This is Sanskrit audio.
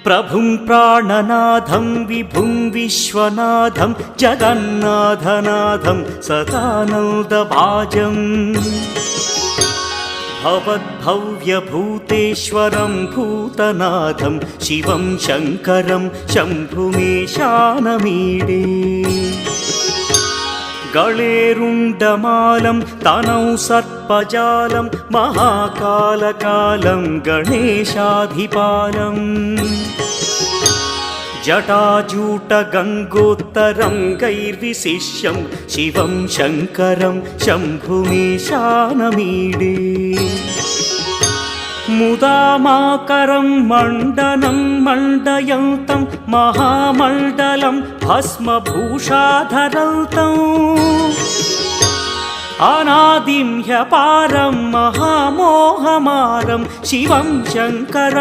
प्रभुं प्राणनाथं विभुं विश्वनाथं जगन्नाथनाथं सदानन्दभाजम् भवद्भव्यभूतेश्वरं भूतनाथं शिवं शङ्करं शम्भुमीशानमीडे गळेरुण्डमालं तनौ सर्पजालं महाकालकालं गणेशाधिपालम् जटाजूटगङ्गोत्तरं गैर्विशिष्यं शिवं शङ्करं शम्भुमीशानमीडे मुदामाकरं मण्डनं मण्डयन्तं महामण्डलं भस्मभूषाधरन्तम् अनादिं ह्यपारं महामोहमारं शिवं शङ्करं